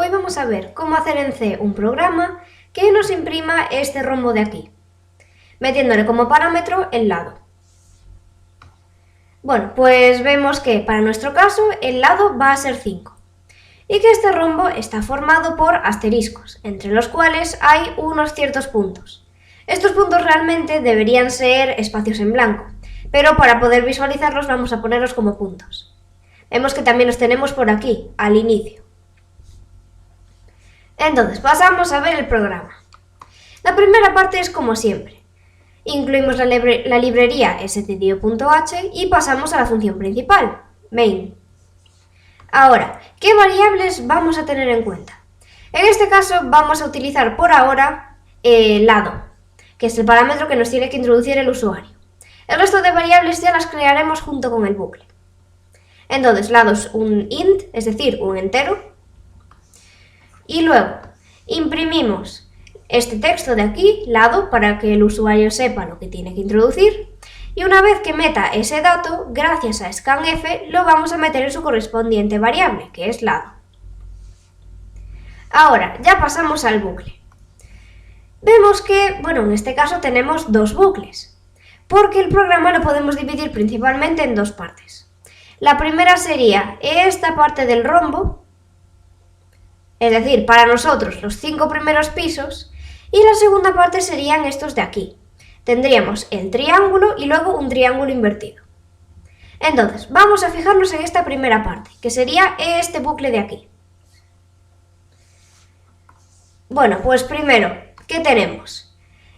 hoy vamos a ver cómo hacer en C un programa que nos imprima este rombo de aquí, metiéndole como parámetro el lado. Bueno, pues vemos que para nuestro caso el lado va a ser 5 y que este rombo está formado por asteriscos, entre los cuales hay unos ciertos puntos. Estos puntos realmente deberían ser espacios en blanco, pero para poder visualizarlos vamos a ponerlos como puntos. Vemos que también los tenemos por aquí, al inicio. Entonces, pasamos a ver el programa. La primera parte es como siempre. Incluimos la librería stdio.h y pasamos a la función principal, main. Ahora, ¿qué variables vamos a tener en cuenta? En este caso vamos a utilizar por ahora lado, que es el parámetro que nos tiene que introducir el usuario. El resto de variables ya las crearemos junto con el bucle. Entonces, lado es un int, es decir, un entero. Y luego, imprimimos este texto de aquí, lado, para que el usuario sepa lo que tiene que introducir. Y una vez que meta ese dato, gracias a scanf, lo vamos a meter en su correspondiente variable, que es lado. Ahora, ya pasamos al bucle. Vemos que, en este caso tenemos dos bucles, porque el programa lo podemos dividir principalmente en dos partes. La primera sería esta parte del rombo, es decir, para nosotros los 5 primeros pisos, y la segunda parte serían estos de aquí. Tendríamos el triángulo y luego un triángulo invertido. Entonces, vamos a fijarnos en esta primera parte, que sería este bucle de aquí. Bueno, pues primero, ¿qué tenemos?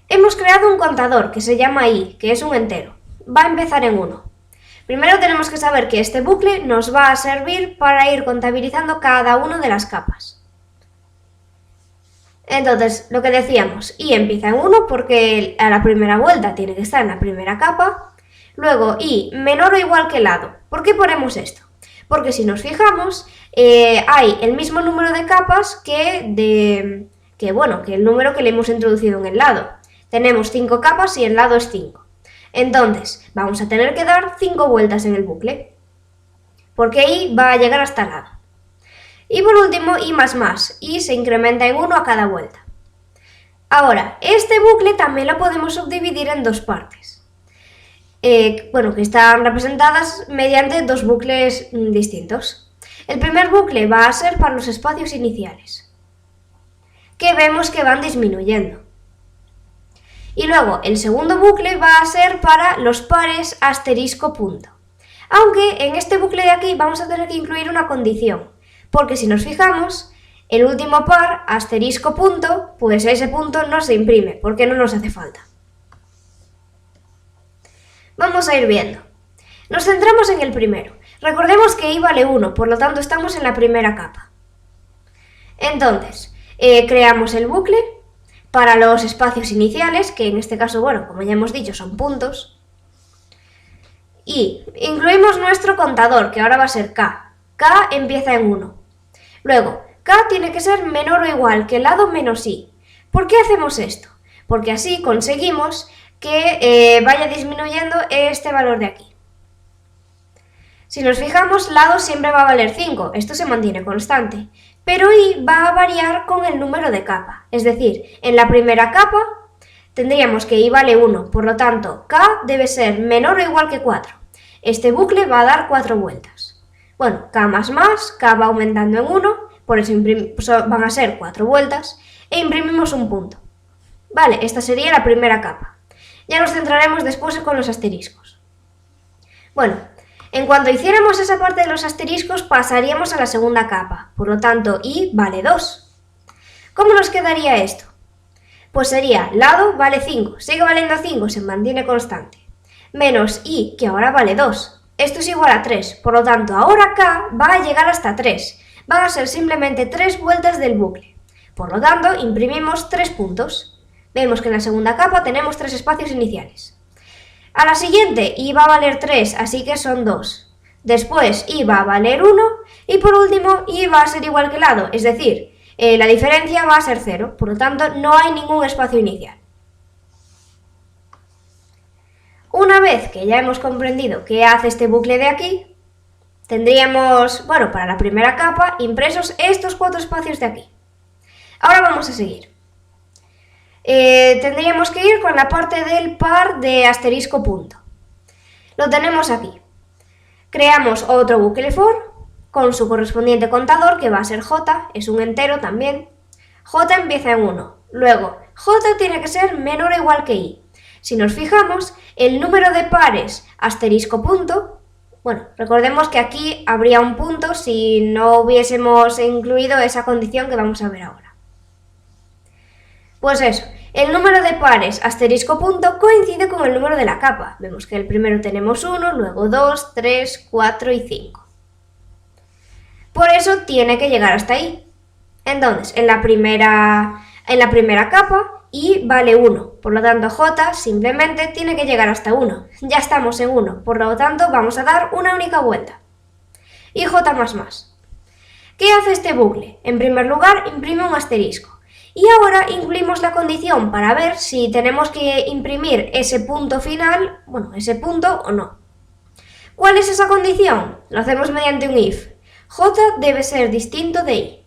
Hemos creado un contador que se llama i, que es un entero. Va a empezar en 1. Primero tenemos que saber que este bucle nos va a servir para ir contabilizando cada una de las capas. Entonces, lo que decíamos, i empieza en 1 porque a la primera vuelta tiene que estar en la primera capa. Luego, i menor o igual que lado. ¿Por qué ponemos esto? Porque si nos fijamos, hay el mismo número de capas que el número que le hemos introducido en el lado. Tenemos 5 capas y el lado es 5. Entonces, vamos a tener que dar 5 vueltas en el bucle, porque i va a llegar hasta el lado. Y por último, i se incrementa en 1 a cada vuelta. Ahora, este bucle también lo podemos subdividir en dos partes, que están representadas mediante dos bucles distintos. El primer bucle va a ser para los espacios iniciales, que vemos que van disminuyendo. Y luego, el segundo bucle va a ser para los pares asterisco punto. Aunque en este bucle de aquí vamos a tener que incluir una condición, porque si nos fijamos, el último par, asterisco punto, pues ese punto no se imprime, porque no nos hace falta. Vamos a ir viendo. Nos centramos en el primero. Recordemos que i vale 1, por lo tanto estamos en la primera capa. Entonces, creamos el bucle para los espacios iniciales, que en este caso, como ya hemos dicho, son puntos. Y incluimos nuestro contador, que ahora va a ser k. K empieza en 1. Luego, k tiene que ser menor o igual que el lado menos i. ¿Por qué hacemos esto? Porque así conseguimos que vaya disminuyendo este valor de aquí. Si nos fijamos, lado siempre va a valer 5, esto se mantiene constante, pero i va a variar con el número de capa, es decir, en la primera capa tendríamos que i vale 1, por lo tanto k debe ser menor o igual que 4. Este bucle va a dar 4 vueltas. K va aumentando en 1, por eso van a ser 4 vueltas, e imprimimos un punto. Vale, esta sería la primera capa. Ya nos centraremos después con los asteriscos. En cuanto hiciéramos esa parte de los asteriscos, pasaríamos a la segunda capa, por lo tanto, i vale 2. ¿Cómo nos quedaría esto? Pues sería lado vale 5, sigue valiendo 5, se mantiene constante, menos i, que ahora vale 2. Esto es igual a 3, por lo tanto, ahora k va a llegar hasta 3. Van a ser simplemente 3 vueltas del bucle. Por lo tanto, imprimimos 3 puntos. Vemos que en la segunda capa tenemos 3 espacios iniciales. A la siguiente, i va a valer 3, así que son 2. Después, i va a valer 1. Y por último, i va a ser igual que lado, es decir, la diferencia va a ser 0. Por lo tanto, no hay ningún espacio inicial. Una vez que ya hemos comprendido qué hace este bucle de aquí, Tendríamos, bueno, para la primera capa, impresos estos 4 espacios de aquí. Ahora vamos a seguir. Tendríamos que ir con la parte del par de asterisco punto. Lo tenemos aquí. Creamos otro bucle for con su correspondiente contador, que va a ser j, es un entero también. J empieza en 1. Luego, j tiene que ser menor o igual que i. Si nos fijamos, el número de pares asterisco punto, bueno, recordemos que aquí habría un punto si no hubiésemos incluido esa condición que vamos a ver ahora. Pues eso, el número de pares asterisco punto coincide con el número de la capa. Vemos que el primero tenemos 1, luego 2, 3, 4 y 5. Por eso tiene que llegar hasta ahí. Entonces, en la primera capa, i vale 1, por lo tanto j simplemente tiene que llegar hasta 1. Ya estamos en 1, por lo tanto vamos a dar una única vuelta. Y j más. ¿Qué hace este bucle? En primer lugar, imprime un asterisco. Y ahora incluimos la condición para ver si tenemos que imprimir ese punto final, bueno, ese punto o no. ¿Cuál es esa condición? Lo hacemos mediante un if. J debe ser distinto de i.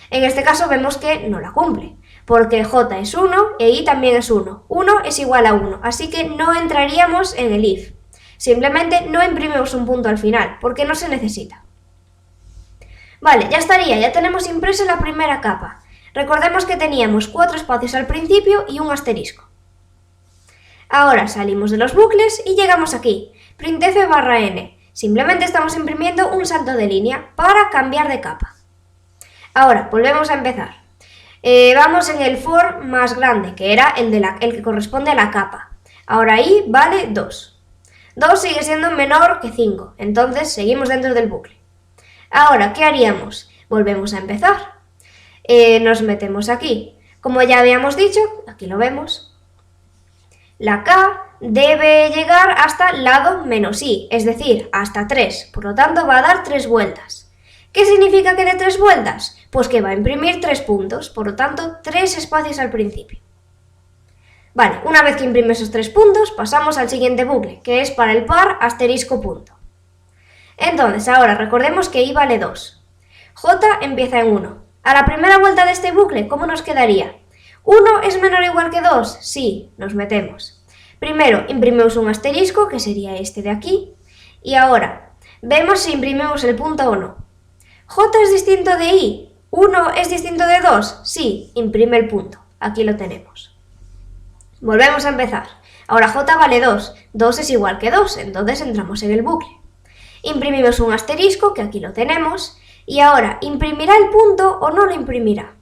En este caso vemos que no la cumple, porque j es 1 e i también es 1. 1 es igual a 1, así que no entraríamos en el if. Simplemente no imprimimos un punto al final, porque no se necesita. Vale, ya estaría, ya tenemos impresa la primera capa. Recordemos que teníamos 4 espacios al principio y un asterisco. Ahora salimos de los bucles y llegamos aquí, printf /n. Simplemente estamos imprimiendo un salto de línea para cambiar de capa. Ahora, volvemos a empezar. Vamos en el for más grande, que era el que corresponde a la capa. Ahora i vale 2. 2 sigue siendo menor que 5, entonces seguimos dentro del bucle. Ahora, ¿qué haríamos? Volvemos a empezar. Nos metemos aquí. Como ya habíamos dicho, aquí lo vemos, la k debe llegar hasta lado menos i, es decir, hasta 3, por lo tanto va a dar 3 vueltas. ¿Qué significa que de 3 vueltas? Pues que va a imprimir 3 puntos, por lo tanto 3 espacios al principio. Vale, una vez que imprime esos 3 puntos, pasamos al siguiente bucle, que es para el par asterisco punto. Entonces, ahora recordemos que i vale 2. J empieza en 1. A la primera vuelta de este bucle, ¿cómo nos quedaría? ¿1 es menor o igual que 2? Sí, nos metemos. Primero imprimimos un asterisco, que sería este de aquí, y ahora vemos si imprimimos el punto o no. ¿J es distinto de i? ¿1 es distinto de 2? Sí, imprime el punto. Aquí lo tenemos. Volvemos a empezar. Ahora j vale 2. 2 es igual que 2, entonces entramos en el bucle. Imprimimos un asterisco, que aquí lo tenemos, y ahora, ¿imprimirá el punto o no lo imprimirá?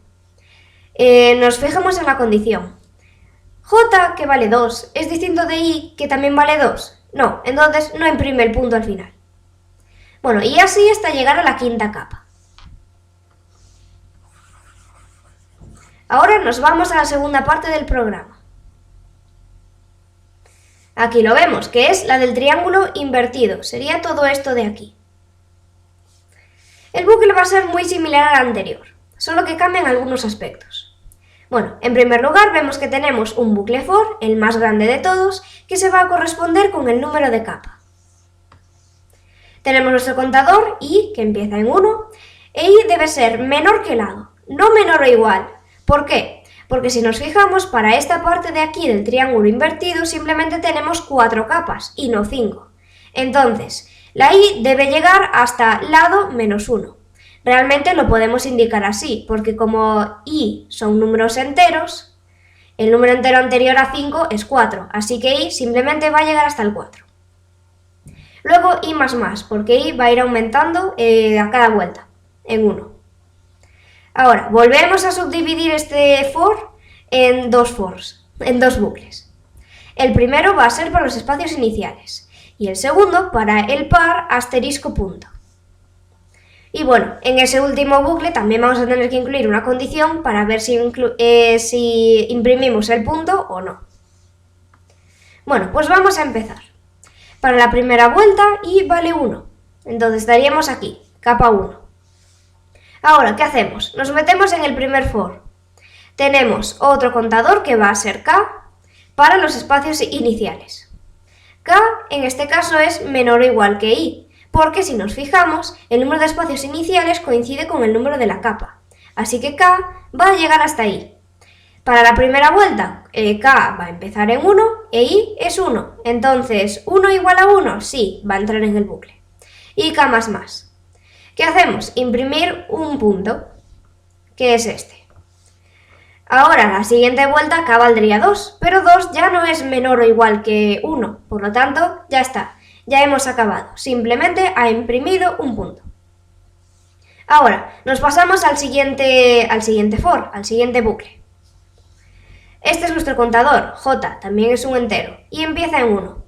Nos fijamos en la condición. J, que vale 2, ¿es distinto de i, que también vale 2? No, entonces no imprime el punto al final. Bueno, y así hasta llegar a la quinta capa. Ahora nos vamos a la segunda parte del programa. Aquí lo vemos, que es la del triángulo invertido. Sería todo esto de aquí. El bucle va a ser muy similar al anterior, solo que cambian algunos aspectos. Bueno, en primer lugar vemos que tenemos un bucle for, el más grande de todos, que se va a corresponder con el número de capa. Tenemos nuestro contador i, que empieza en 1, e i debe ser menor que lado, no menor o igual. ¿Por qué? Porque si nos fijamos, para esta parte de aquí del triángulo invertido simplemente tenemos 4 capas y no 5. Entonces, la i debe llegar hasta lado menos 1. Realmente lo podemos indicar así, porque como i son números enteros, el número entero anterior a 5 es 4, así que i simplemente va a llegar hasta el 4. Luego i más, porque i va a ir aumentando a cada vuelta, en 1. Ahora, volvemos a subdividir este for en dos bucles. El primero va a ser para los espacios iniciales y el segundo para el par asterisco punto. Y bueno, en ese último bucle también vamos a tener que incluir una condición para ver si imprimimos el punto o no. Bueno, pues vamos a empezar. Para la primera vuelta i vale 1, entonces estaríamos aquí, capa 1. Ahora, ¿qué hacemos? Nos metemos en el primer for. Tenemos otro contador que va a ser k para los espacios iniciales. K en este caso es menor o igual que i, porque si nos fijamos, el número de espacios iniciales coincide con el número de la capa, así que K va a llegar hasta I. Para la primera vuelta, K va a empezar en 1 e I es 1, entonces 1 igual a 1, sí, va a entrar en el bucle. Y K más más. ¿Qué hacemos? Imprimir un punto, que es este. Ahora, la siguiente vuelta K valdría 2, pero 2 ya no es menor o igual que 1, por lo tanto, ya está, ya hemos acabado, simplemente ha imprimido un punto. Ahora, nos pasamos al siguiente for, al siguiente bucle. Este es nuestro contador, J, también es un entero, y empieza en 1.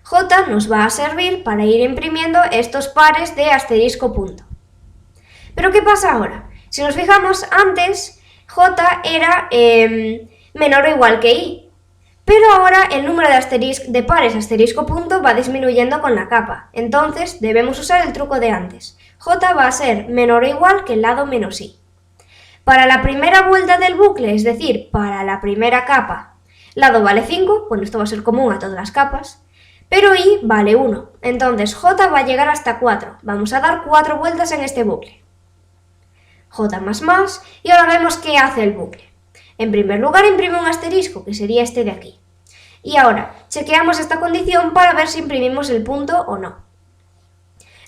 J nos va a servir para ir imprimiendo estos pares de asterisco punto. ¿Pero qué pasa ahora? Si nos fijamos, antes J era menor o igual que I, pero ahora el número de pares asterisco punto va disminuyendo con la capa, entonces debemos usar el truco de antes. J va a ser menor o igual que el lado menos I. Para la primera vuelta del bucle, es decir, para la primera capa, lado vale 5, bueno, esto va a ser común a todas las capas, pero I vale 1, entonces J va a llegar hasta 4, vamos a dar 4 vueltas en este bucle. J más más, y ahora vemos qué hace el bucle. En primer lugar imprime un asterisco, que sería este de aquí. Y ahora, chequeamos esta condición para ver si imprimimos el punto o no.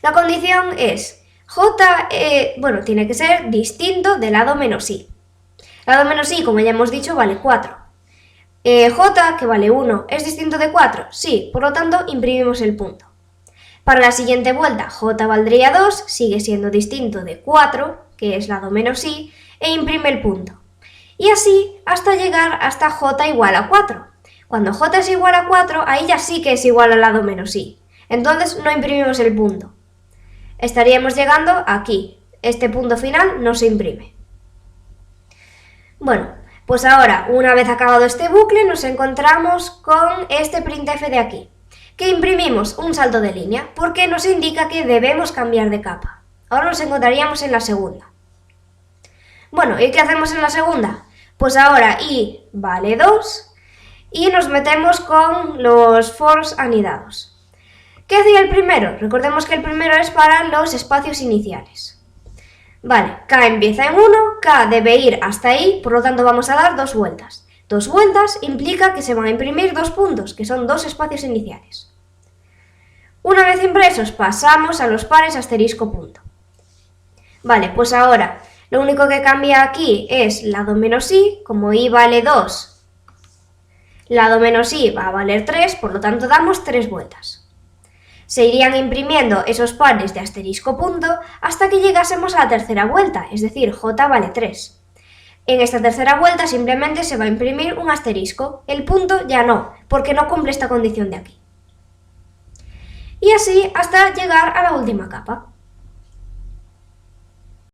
La condición es J, tiene que ser distinto del lado menos I. Lado menos I, como ya hemos dicho, vale 4. J, que vale 1, ¿es distinto de 4? Sí, por lo tanto, imprimimos el punto. Para la siguiente vuelta, J valdría 2, sigue siendo distinto de 4, que es lado menos I, e imprime el punto. Y así hasta llegar hasta J igual a 4. Cuando J es igual a 4, ahí ya sí que es igual al lado menos I. Entonces no imprimimos el punto. Estaríamos llegando aquí. Este punto final no se imprime. Bueno, pues ahora, una vez acabado este bucle, nos encontramos con este printf de aquí, que imprimimos un salto de línea, porque nos indica que debemos cambiar de capa. Ahora nos encontraríamos en la segunda. Bueno, ¿y qué hacemos en la segunda? Pues ahora I vale 2 y nos metemos con los fors anidados. ¿Qué hacía el primero? Recordemos que el primero es para los espacios iniciales. Vale, K empieza en 1, K debe ir hasta I, por lo tanto vamos a dar 2 vueltas. 2 vueltas implica que se van a imprimir 2 puntos, que son 2 espacios iniciales. Una vez impresos, pasamos a los pares asterisco punto. Vale, pues ahora lo único que cambia aquí es lado menos I, como I vale 2, lado menos I va a valer 3, por lo tanto damos 3 vueltas. Se irían imprimiendo esos pares de asterisco punto hasta que llegásemos a la tercera vuelta, es decir, J vale 3. En esta tercera vuelta simplemente se va a imprimir un asterisco, el punto ya no, porque no cumple esta condición de aquí. Y así hasta llegar a la última capa.